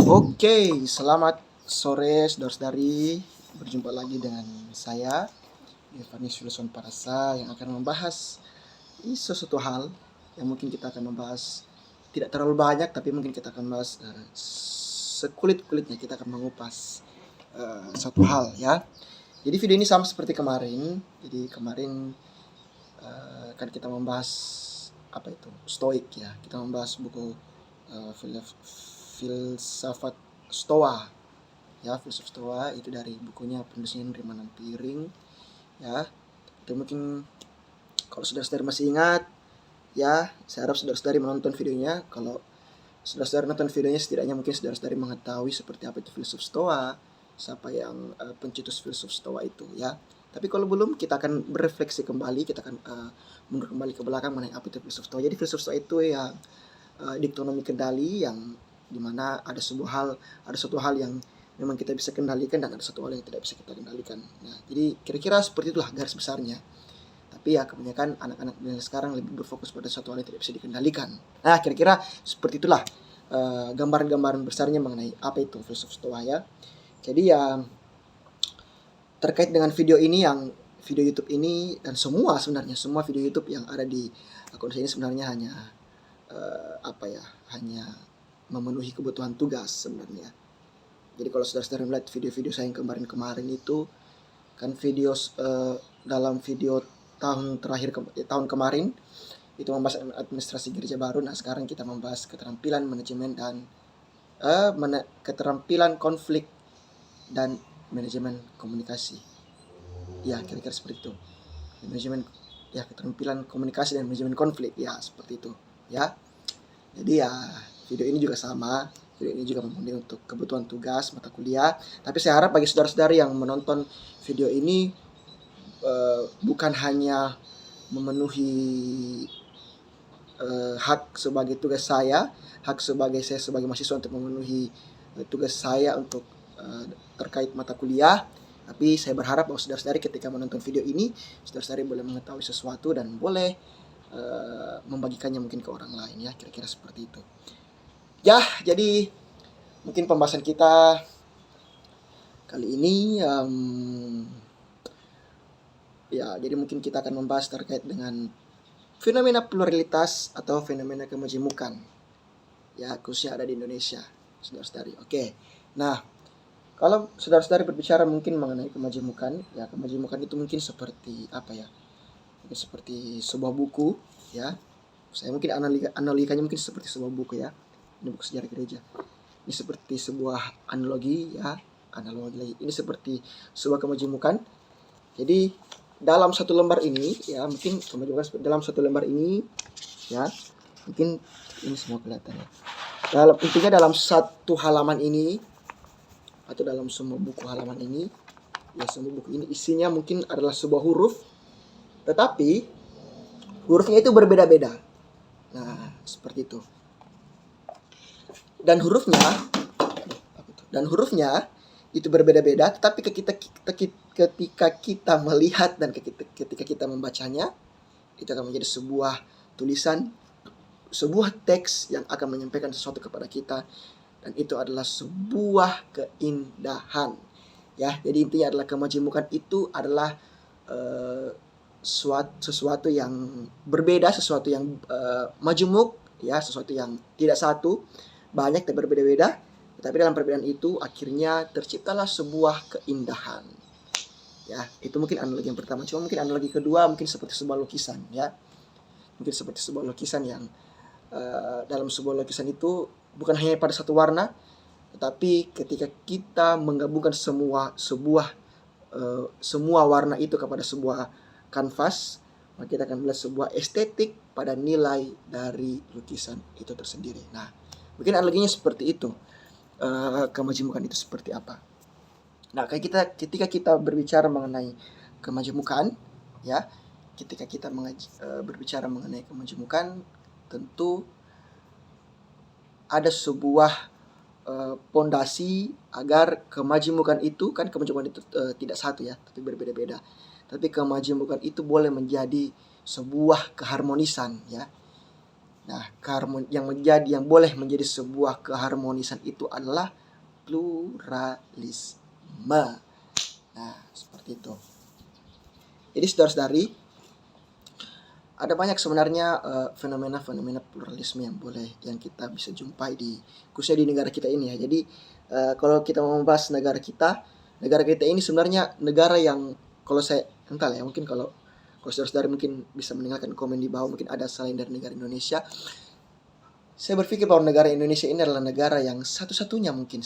Oke, selamat sore saudara-saudari. Berjumpa lagi dengan saya, Evanis Wilson Parasa, yang akan membahas sesuatu hal yang mungkin kita akan membahas tidak terlalu banyak, tapi mungkin kita akan bahas sekulit-kulitnya. Kita akan mengupas satu hal ya. Jadi video ini sama seperti kemarin. Jadi kemarin kan kita membahas apa itu? Stoik ya. Kita membahas buku filsafat Stoa ya, filsuf Stoa itu dari bukunya penulisnya Rimanan Piring ya. Itu mungkin kalau saudara-saudari masih ingat ya, saya harap saudara-saudari menonton videonya. Kalau saudara-saudari nonton videonya, setidaknya mungkin saudara-saudari mengetahui seperti apa itu filsuf Stoa, siapa yang pencetus filsuf Stoa itu ya. Tapi kalau belum, kita akan berefleksi kembali, kita akan mundur kembali ke belakang mengenai apa itu filsuf Stoa. Jadi filsuf Stoa itu yang diktonomi kendali, yang dimana ada suatu hal yang memang kita bisa kendalikan dan ada satu hal yang tidak bisa kita kendalikan. Nah, jadi kira-kira seperti itulah garis besarnya. Tapi ya kebanyakan anak-anak milenial sekarang lebih berfokus pada satu hal yang tidak bisa dikendalikan. Nah, kira-kira seperti itulah gambaran-gambaran besarnya mengenai apa itu filsuf Stoa ya. Jadi ya terkait dengan video ini, yang video YouTube ini, dan semua video YouTube yang ada di akun saya ini sebenarnya hanya hanya memenuhi kebutuhan tugas sebenarnya. Jadi kalau saudara-saudara melihat video-video saya yang kemarin-kemarin itu kan video dalam video tahun kemarin itu membahas administrasi gereja baru. Nah, sekarang kita membahas keterampilan manajemen dan keterampilan konflik dan manajemen komunikasi. Ya, kira-kira seperti itu. Manajemen ya, keterampilan komunikasi dan manajemen konflik ya, seperti itu ya. Jadi ya video ini juga sama. Video ini juga memenuhi untuk kebutuhan tugas mata kuliah. Tapi saya harap bagi saudara-saudari yang menonton video ini bukan hanya memenuhi hak sebagai tugas saya, saya sebagai mahasiswa untuk memenuhi tugas saya untuk terkait mata kuliah. Tapi saya berharap bahwa saudara-saudari ketika menonton video ini, saudara-saudari boleh mengetahui sesuatu dan boleh membagikannya mungkin ke orang lain ya, kira-kira seperti itu. Ya, jadi mungkin pembahasan kita kali ini jadi mungkin kita akan membahas terkait dengan fenomena pluralitas atau fenomena kemajemukan ya, khususnya ada di Indonesia, saudara-saudari. Oke. Nah, kalau saudara-saudari berbicara mungkin mengenai kemajemukan, ya kemajemukan itu mungkin seperti apa ya? Mungkin seperti sebuah buku ya. Saya mungkin analogikannya mungkin seperti sebuah buku ya. Ini buku sejarah gereja. Ini seperti sebuah analogi ya, ini seperti sebuah kemajemukan. Jadi dalam satu lembar ini ya, mungkin kemajemukan dalam satu lembar ini ya, mungkin ini semua kelihatan ya. Intinya dalam satu halaman ini atau dalam semua buku halaman ini ya, semua buku ini isinya mungkin adalah sebuah huruf, tetapi hurufnya itu berbeda-beda. Nah, seperti itu. Dan hurufnya itu berbeda-beda, tetapi ketika kita melihat dan ketika kita membacanya, itu akan menjadi sebuah tulisan, sebuah teks yang akan menyampaikan sesuatu kepada kita, dan itu adalah sebuah keindahan ya. Jadi intinya adalah kemajemukan itu adalah sesuatu yang berbeda, sesuatu yang majemuk ya, sesuatu yang tidak satu, banyak tapi berbeda-beda. Tetapi dalam perbedaan itu akhirnya terciptalah sebuah keindahan ya. Itu mungkin analogi yang pertama. Cuma mungkin analogi kedua mungkin seperti sebuah lukisan ya. Mungkin seperti sebuah lukisan yang dalam sebuah lukisan itu bukan hanya pada satu warna, tetapi ketika kita menggabungkan semua warna itu kepada sebuah kanvas, maka kita akan melihat sebuah estetik pada nilai dari lukisan itu tersendiri. Nah, mungkin analoginya seperti itu. Kemajemukan itu seperti apa? Nah, ketika kita berbicara mengenai kemajemukan ya, ketika kita berbicara mengenai kemajemukan, tentu ada sebuah pondasi agar kemajemukan itu tidak satu ya, tapi berbeda-beda. Tapi kemajemukan itu boleh menjadi sebuah keharmonisan ya. Nah, yang boleh menjadi sebuah keharmonisan itu adalah pluralisme. Nah, seperti itu. Jadi saudara-saudari, ada banyak sebenarnya fenomena-fenomena pluralisme yang kita bisa jumpai khususnya di negara kita ini ya. Jadi kalau kita mau membahas negara kita ini sebenarnya negara yang, kalau saya entah ya, mungkin kalau saudara-saudara mungkin bisa meninggalkan komen di bawah, mungkin ada selain dari negara Indonesia. Saya berpikir bahwa negara Indonesia ini adalah negara yang satu-satunya mungkin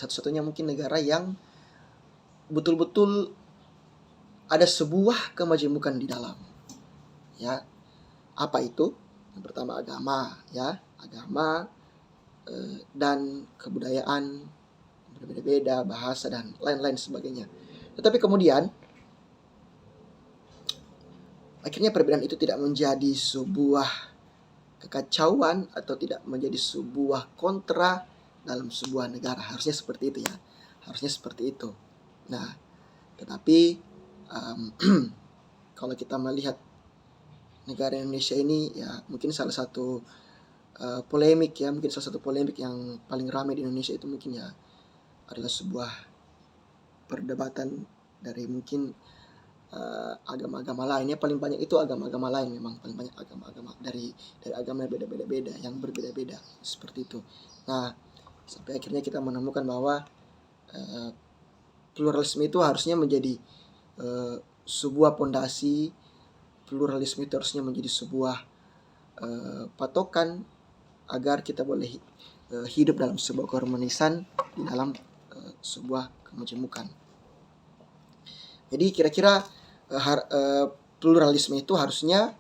negara yang betul-betul ada sebuah kemajemukan di dalam. Ya, apa itu? Yang pertama agama, ya, dan kebudayaan berbeda-beda, bahasa dan lain-lain sebagainya. Tetapi kemudian akhirnya perbedaan itu tidak menjadi sebuah kekacauan atau tidak menjadi sebuah kontra dalam sebuah negara. Harusnya seperti itu ya. Harusnya seperti itu. Nah, tetapi kalau kita melihat negara Indonesia ini ya, mungkin salah satu polemik yang paling ramai di Indonesia itu mungkin ya adalah sebuah perdebatan dari mungkin agama-agama lain ya. Paling banyak itu agama-agama lain, memang paling banyak agama-agama dari agama yang beda-beda, yang berbeda-beda seperti itu. Nah, sampai akhirnya kita menemukan bahwa pluralisme itu harusnya menjadi sebuah pondasi. Pluralisme itu harusnya menjadi sebuah patokan agar kita boleh hidup dalam sebuah keharmonisan di dalam sebuah kemajemukan. Jadi kira-kira pluralisme itu harusnya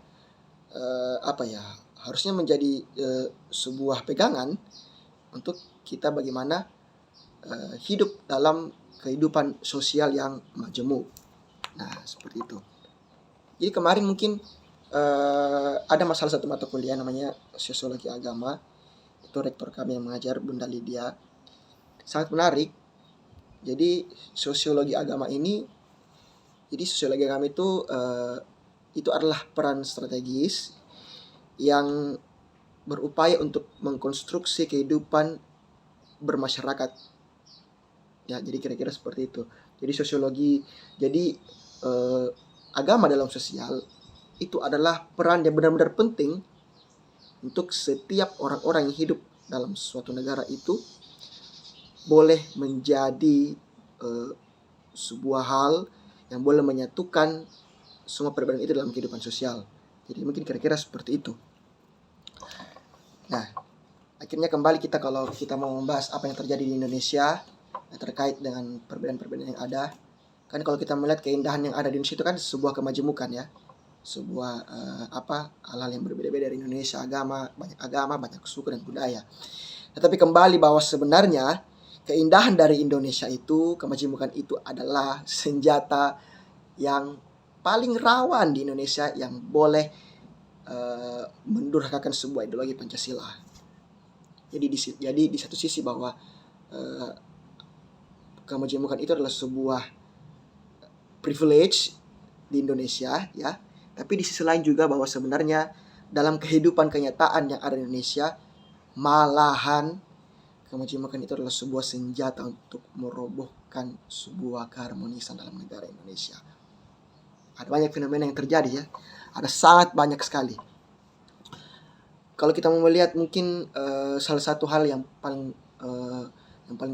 harusnya menjadi sebuah pegangan untuk kita bagaimana hidup dalam kehidupan sosial yang majemuk. Nah, seperti itu. Jadi kemarin mungkin ada satu mata kuliah namanya Sosiologi Agama. Itu rektor kami yang mengajar, Bunda Lydia. Sangat menarik. Jadi sosiologi agama itu adalah peran strategis yang berupaya untuk mengkonstruksi kehidupan bermasyarakat. Ya, jadi kira-kira seperti itu. Jadi agama dalam sosial itu adalah peran yang benar-benar penting untuk setiap orang-orang yang hidup dalam suatu negara itu boleh menjadi sebuah hal yang boleh menyatukan semua perbedaan itu dalam kehidupan sosial. Jadi mungkin kira-kira seperti itu. Nah, akhirnya kembali kalau kita mau membahas apa yang terjadi di Indonesia terkait dengan perbedaan-perbedaan yang ada. Kan kalau kita melihat keindahan yang ada di Indonesia itu kan sebuah kemajemukan ya. Sebuah hal-hal yang berbeda-beda dari Indonesia, banyak suku dan budaya. Tetapi kembali bahwa sebenarnya keindahan dari Indonesia itu, kemajemukan itu adalah senjata yang paling rawan di Indonesia yang boleh mendurhakakan sebuah ideologi Pancasila. Jadi di satu sisi bahwa kemajemukan itu adalah sebuah privilege di Indonesia ya, tapi di sisi lain juga bahwa sebenarnya dalam kehidupan kenyataan yang ada di Indonesia, malahan kemajemukan itu adalah sebuah senjata untuk merobohkan sebuah keharmonisan dalam negara Indonesia. Ada banyak fenomena yang terjadi ya, ada sangat banyak sekali. Kalau kita mau melihat mungkin salah satu hal yang paling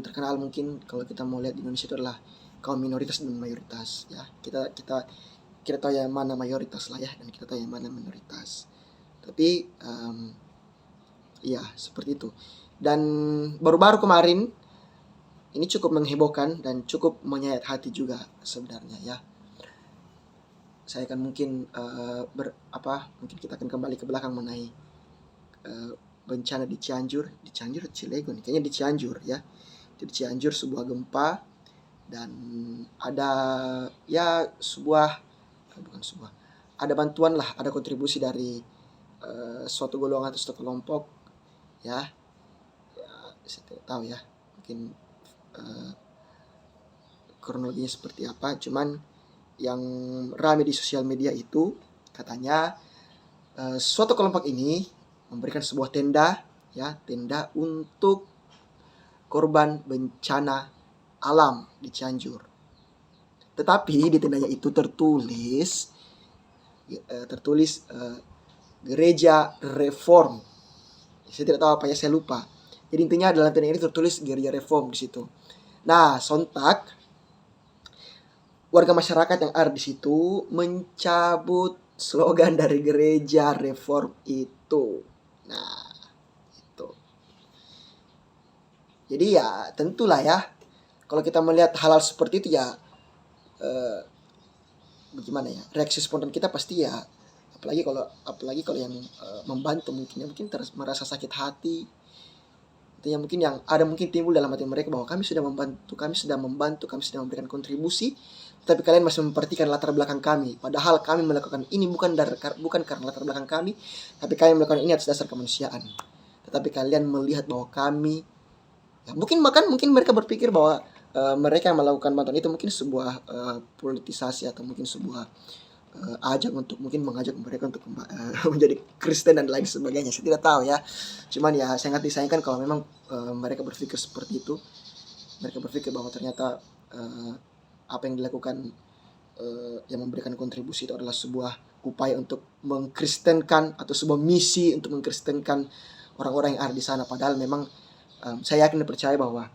terkenal mungkin kalau kita mau lihat di Indonesia itu adalah kaum minoritas dan mayoritas ya. Kita tahu yang mana mayoritas lah ya, dan kita tahu yang mana minoritas. Tapi ya seperti itu. Dan baru-baru kemarin ini cukup menghebohkan dan cukup menyayat hati juga sebenarnya ya. Saya akan mungkin mungkin kita akan kembali ke belakang mengenai bencana di Cianjur Cilegon, kayaknya di Cianjur ya. Di Cianjur sebuah gempa dan ada ada bantuan lah, ada kontribusi dari suatu golongan atau suatu kelompok ya saya tidak tahu ya, mungkin kronologinya seperti apa. Cuman yang ramai di sosial media itu katanya suatu kelompok ini memberikan sebuah tenda, ya, tenda untuk korban bencana alam di Cianjur. Tetapi di tendanya itu tertulis Gereja Reform. Saya tidak tahu apa ya, saya lupa. Jadi intinya dalam tenda ini tertulis Gereja Reform di situ. Nah, sontak warga masyarakat yang ada di situ mencabut slogan dari Gereja Reform itu. Nah, itu. Jadi ya tentulah ya, kalau kita melihat hal-hal seperti itu ya, bagaimana ya, reaksi spontan kita pasti ya, apalagi kalau yang membantu mungkin merasa sakit hati. Itu yang mungkin timbul dalam hati mereka bahwa kami sudah membantu, kami sudah memberikan kontribusi, tapi kalian masih memperhatikan latar belakang kami. Padahal kami melakukan ini bukan karena latar belakang kami, tapi kami melakukan ini atas dasar kemanusiaan. Tetapi kalian melihat bahwa kami, ya mungkin mereka berpikir bahwa mereka yang melakukan bantuan itu mungkin sebuah politisasi atau mungkin sebuah ajang untuk mungkin mengajak mereka untuk menjadi Kristen dan lain sebagainya. Saya tidak tahu ya. Cuman ya sangat disayangkan kalau memang mereka berpikir seperti itu. Mereka berpikir bahwa ternyata apa yang dilakukan yang memberikan kontribusi itu adalah sebuah upaya untuk mengkristenkan atau sebuah misi untuk mengkristenkan orang-orang yang ada di sana. Padahal memang saya yakin dan percaya bahwa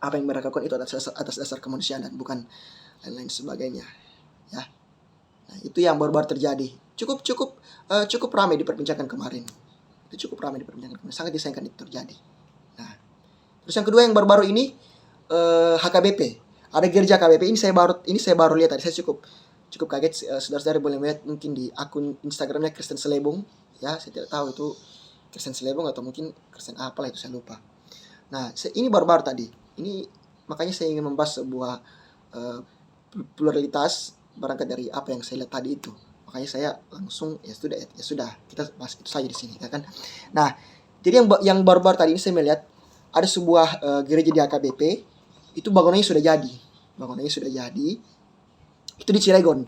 apa yang mereka lakukan itu atas dasar kemanusiaan dan bukan lain-lain sebagainya. Ya. Nah, itu yang baru-baru terjadi. Cukup ramai diperbincangkan kemarin. Itu cukup ramai diperbincangkan kemarin. Sangat disayangkan itu terjadi. Nah, terus yang kedua yang baru-baru ini HKBP. Ada gereja KBP ini saya baru lihat tadi. Saya cukup kaget. Saudara-saudara boleh melihat mungkin di akun Instagramnya Kristen Selebung. Ya, saya tidak tahu itu Kristen Selebung atau mungkin Kristen apalah itu, saya lupa. Nah, ini baru-baru tadi. Ini makanya saya ingin membahas sebuah pluralitas berangkat dari apa yang saya lihat tadi itu. Makanya saya langsung ya sudah kita bahas itu saja di sini, ya kan. Nah, jadi yang baru-baru tadi ini saya melihat ada sebuah gereja di HKBP, itu bangunannya sudah jadi. Itu di Cilegon.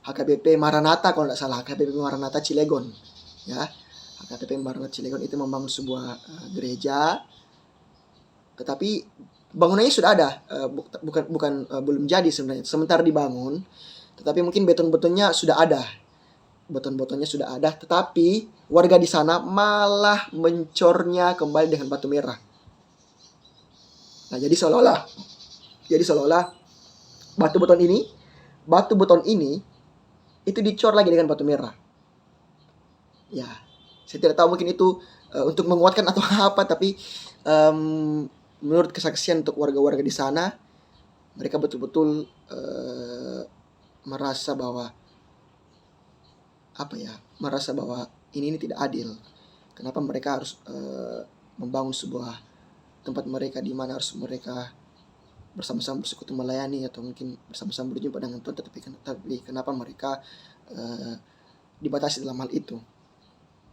HKBP Maranatha kalau tidak salah, HKBP Maranatha Cilegon, ya. HKBP Maranatha Cilegon itu membangun sebuah gereja, tetapi bangunannya sudah ada, bukan belum jadi sebenarnya, sementara dibangun. Tetapi mungkin beton-betonnya sudah ada. Beton-betonnya sudah ada, tetapi warga di sana malah mencornya kembali dengan batu merah. Nah, jadi seolah-olah batu beton ini itu dicor lagi dengan batu merah. Ya, saya tidak tahu mungkin itu untuk menguatkan atau apa, tapi menurut kesaksian untuk warga-warga di sana, mereka betul-betul merasa bahwa ini tidak adil. Kenapa mereka harus membangun sebuah tempat mereka di mana harus mereka bersama-sama bersekutu melayani atau mungkin bersama-sama berjumpa dengan Tuhan, tapi kenapa mereka dibatasi dalam hal itu?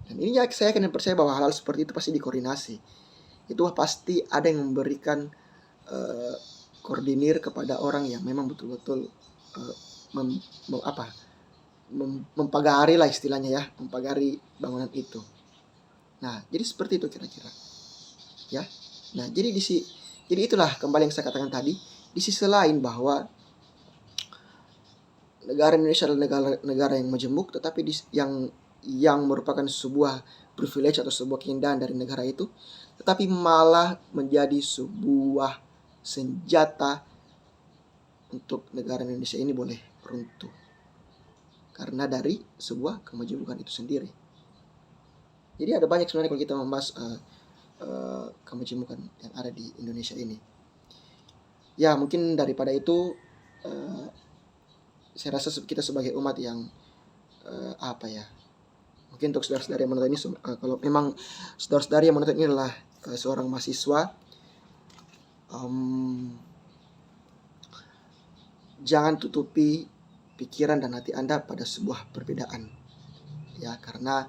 Dan ini saya akan percaya bahwa hal-hal seperti itu pasti dikoordinasi. Itu pasti ada yang memberikan koordinir kepada orang yang memang betul-betul mempagari lah istilahnya ya, mempagari bangunan itu. Nah, jadi seperti itu kira-kira. Ya. Nah, jadi itulah kembali yang saya katakan tadi, di sisi lain bahwa negara Indonesia adalah negara yang majemuk, tetapi yang merupakan sebuah privilege atau sebuah keindahan dari negara itu, tetapi malah menjadi sebuah senjata untuk negara Indonesia ini boleh runtuh karena dari sebuah kemajemukan itu sendiri. Jadi ada banyak sebenarnya kalau kita membahas kemajemukan yang ada di Indonesia ini. Ya, mungkin daripada itu saya rasa kita sebagai umat yang mungkin untuk saudara-saudara yang menonton ini, kalau memang saudara-saudara yang menonton ini adalah seorang mahasiswa, jangan tutupi pikiran dan hati Anda pada sebuah perbedaan, ya, karena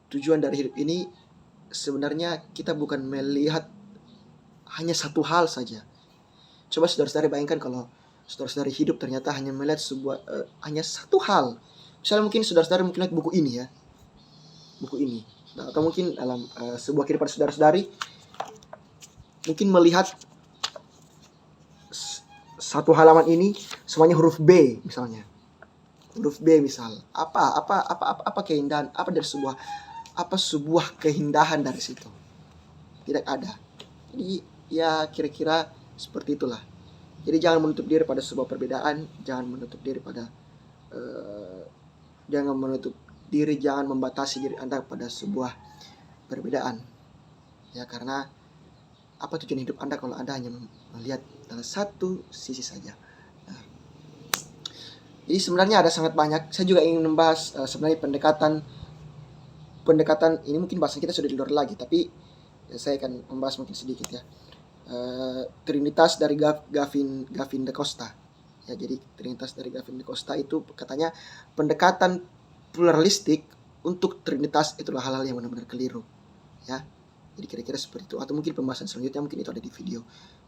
tujuan dari hidup ini sebenarnya kita bukan melihat hanya satu hal saja. Coba saudara-saudara bayangkan kalau saudara-saudara hidup ternyata hanya melihat hanya satu hal, Misalnya mungkin saudara-saudari mungkin lihat buku ini ya, buku ini. Nah, atau mungkin dalam sebuah kehidupan saudara-saudari mungkin melihat satu halaman ini semuanya huruf B misalnya. Huruf B misal. Apa keindahan? Apa sebuah keindahan dari situ? Tidak ada. Jadi ya kira-kira seperti itulah. Jadi jangan menutup diri pada sebuah perbedaan, jangan menutup diri jangan membatasi diri Anda pada sebuah perbedaan. Ya, karena apa tujuan hidup Anda kalau Anda hanya melihat dalam satu sisi saja. Nah, jadi sebenarnya ada sangat banyak. Saya juga ingin membahas sebenarnya pendekatan ini mungkin bahasan kita sudah di luar lagi, tapi ya, saya akan membahas mungkin sedikit ya. Trinitas dari Gavin Da Costa. Ya, jadi Trinitas dari Gavin Da Costa itu katanya pendekatan pluralistik untuk Trinitas itulah hal-hal yang benar-benar keliru. Ya. Jadi kira-kira seperti itu. Atau mungkin pembahasan selanjutnya mungkin itu ada di video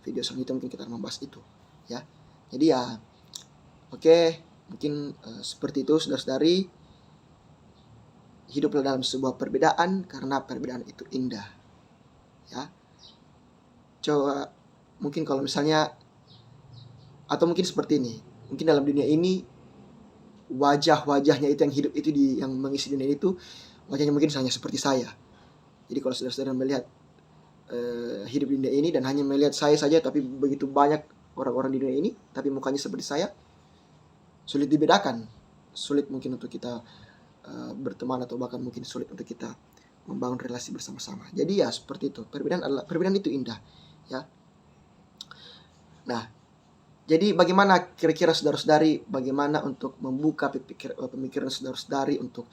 selanjutnya mungkin kita membahas itu. Ya. Jadi ya oke, mungkin seperti itu saudara-saudari. Hiduplah dalam sebuah perbedaan karena perbedaan itu indah. Ya. Coba mungkin kalau misalnya atau mungkin seperti ini. Mungkin dalam dunia ini wajah-wajahnya itu yang hidup itu yang mengisi dunia itu wajahnya mungkin hanya seperti saya. Jadi kalau saudara-saudara melihat hidup di dunia ini dan hanya melihat saya saja, tapi begitu banyak orang-orang di dunia ini, tapi mukanya seperti saya, sulit dibedakan. Sulit mungkin untuk kita berteman atau bahkan mungkin sulit untuk kita membangun relasi bersama-sama. Jadi ya seperti itu. Perbedaan itu indah, ya. Nah, jadi bagaimana kira-kira saudara-saudari, bagaimana untuk membuka pemikiran saudara-saudari untuk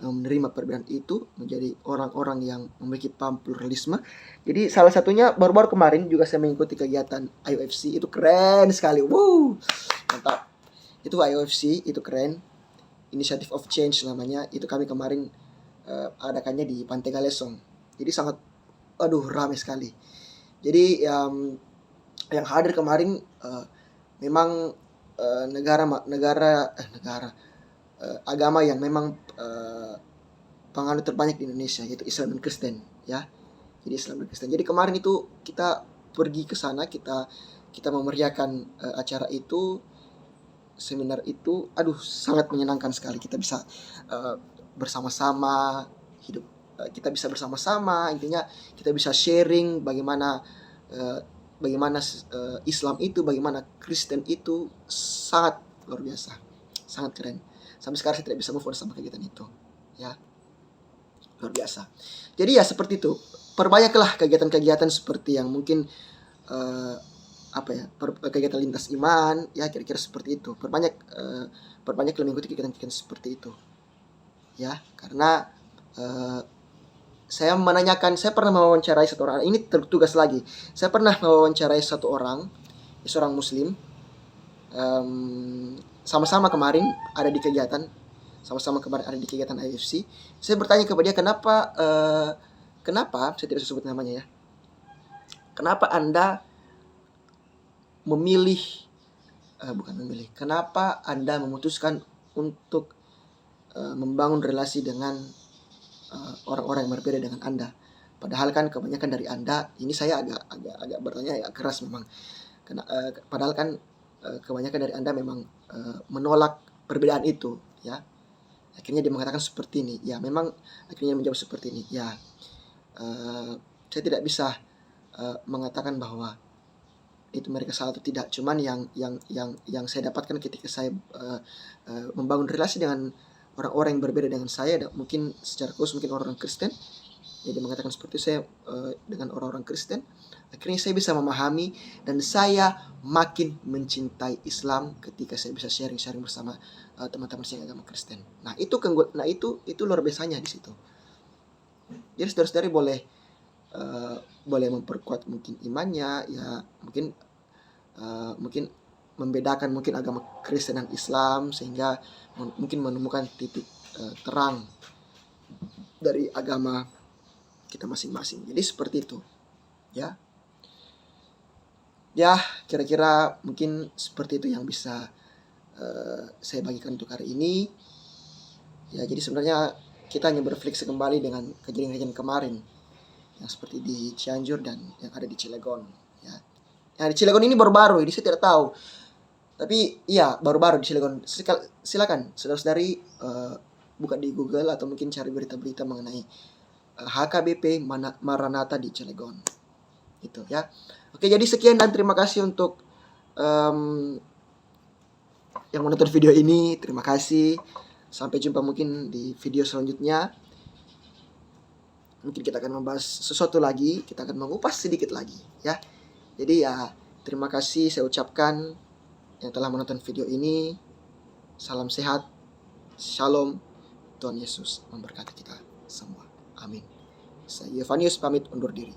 menerima perbedaan itu menjadi orang-orang yang memiliki paham pluralisme. Jadi salah satunya baru-baru kemarin juga saya mengikuti kegiatan IOFC, itu keren sekali. Wow, mantap. Itu IOFC, itu keren. Initiative of Change namanya. Itu kami kemarin adakannya di Pantai Galesong. Jadi sangat ramai sekali. Jadi yang hadir kemarin memang agama yang memang penganut terbanyak di Indonesia, yaitu Islam dan Kristen, ya. Jadi Islam dan Kristen. Jadi kemarin itu kita pergi ke sana, kita memeriahkan acara itu, seminar itu, sangat menyenangkan sekali. Kita bisa bersama-sama hidup, kita bisa bersama-sama, intinya kita bisa sharing bagaimana Islam itu, bagaimana Kristen itu, sangat luar biasa, sangat keren. Sampai sekarang saya tidak bisa move on sama kegiatan itu, ya, luar biasa. Jadi ya seperti itu. Perbanyaklah kegiatan-kegiatan seperti yang mungkin kegiatan lintas iman, ya kira-kira seperti itu. Perbanyaklah mengikuti kegiatan-kegiatan seperti itu, ya. Karena saya pernah mewawancarai satu orang. Ini tertugas lagi. Saya pernah mewawancarai satu orang, seorang Muslim. Sama-sama kemarin ada di kegiatan IFC. Saya bertanya kepada dia kenapa saya tidak sebut namanya ya. Kenapa Anda kenapa Anda memutuskan untuk membangun relasi dengan orang-orang yang berbeda dengan Anda? Padahal kan kebanyakan dari Anda, ini saya agak bertanya agak keras memang. Padahal kan kebanyakan dari Anda memang menolak perbedaan itu, ya. Akhirnya dia mengatakan seperti ini. Ya, memang akhirnya menjawab seperti ini. Ya, saya tidak bisa mengatakan bahwa itu mereka salah atau tidak. Cuman yang saya dapatkan ketika saya membangun relasi dengan orang-orang yang berbeda dengan saya, mungkin secara khusus mungkin orang-orang Kristen. Jadi mengatakan seperti itu, saya dengan orang-orang Kristen, akhirnya saya bisa memahami dan saya makin mencintai Islam ketika saya bisa sharing bersama teman-teman saya agama Kristen. Nah, itu luar biasanya di situ. Jadi saudara-saudari boleh memperkuat mungkin imannya, ya mungkin membedakan mungkin agama Kristen dan Islam sehingga mungkin menemukan titik terang dari agama kita masing-masing. Jadi seperti itu, ya. Ya, kira-kira mungkin seperti itu yang bisa saya bagikan untuk hari ini. Ya, jadi sebenarnya kita hanya berfliksi kembali dengan kejadian-kejadian kemarin yang seperti di Cianjur dan yang ada di Cilegon. Ya, yang di Cilegon ini baru-baru, ini saya tidak tahu. Tapi iya baru-baru di Cilegon. Silakan saudara-saudari buka di Google atau mungkin cari berita-berita mengenai HKBP Maranatha di Cilegon. Itu ya. Oke, jadi sekian dan terima kasih untuk yang menonton video ini. Terima kasih. Sampai jumpa mungkin di video selanjutnya. Mungkin kita akan membahas sesuatu lagi, kita akan mengupas sedikit lagi ya. Jadi ya, terima kasih saya ucapkan yang telah menonton video ini. Salam sehat, shalom, Tuhan Yesus memberkati kita semua. Amin. Saya Yevanius pamit undur diri.